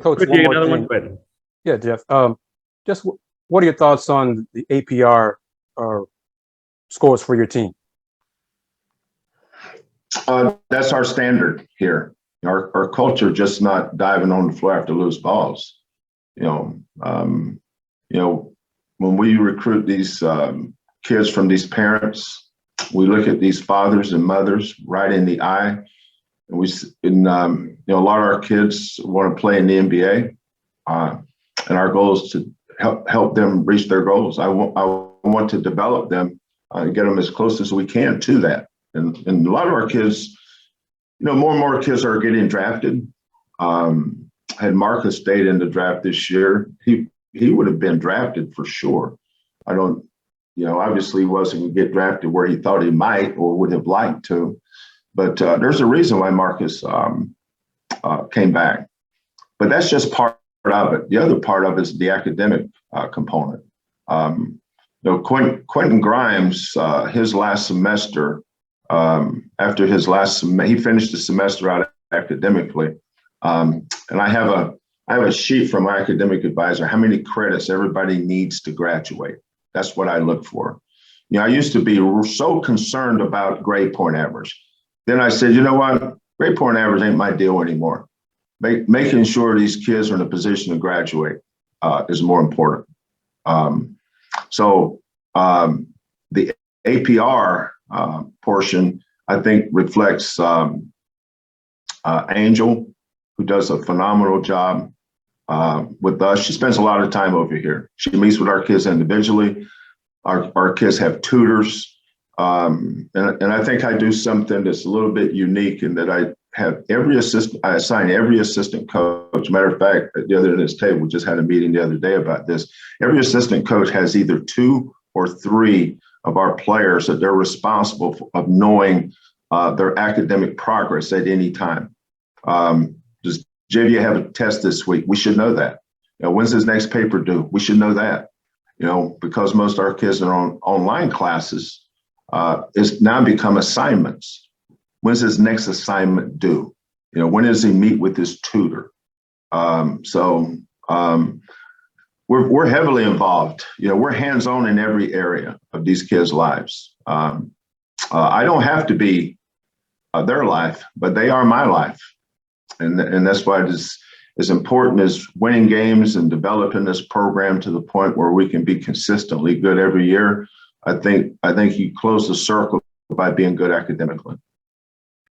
Coach, Chris, one you got more another one? thing. Go ahead. Yeah, Jeff. Just what are your thoughts on the APR scores for your team? That's our standard here. Our culture just not diving on the floor after loose balls. When we recruit these kids from these parents, we look at these fathers and mothers right in the eye, and a lot of our kids want to play in the NBA, and our goal is to help them reach their goals. I want to develop them and get them as close as we can to that. And a lot of our kids, more and more kids are getting drafted. Had Marcus stayed in the draft this year, he would have been drafted for sure. I don't, obviously he wasn't going to get drafted where he thought he might or would have liked to. But there's a reason why Marcus came back. But that's just part of it. The other part of it is the academic component. Quentin Grimes, his last semester, after his last he finished the semester out academically, and I have a sheet from my academic advisor how many credits everybody needs to graduate. That's what I look for. I used to be so concerned about grade point average. Then I said, you know what, grade point average ain't my deal anymore. Making sure these kids are in a position to graduate is more important. So the APR portion, I think, reflects Angel, who does a phenomenal job with us. She spends a lot of time over here. She meets with our kids individually. Our kids have tutors. And I think I do something that's a little bit unique in that I assign every assistant coach. Matter of fact, the other end of this table, we just had a meeting the other day about this. Every assistant coach has either 2 or 3 of our players that they're responsible of knowing their academic progress at any time. Does JV have a test this week? We should know that. When's his next paper due? We should know that. Because most of our kids are on online classes, it's now become assignments. When's his next assignment due? When does he meet with his tutor? So we're heavily involved. We're hands-on in every area of these kids' lives. I don't have to be their life, but they are my life. And that's why it is as important as winning games and developing this program to the point where we can be consistently good every year. I think you close the circle by being good academically.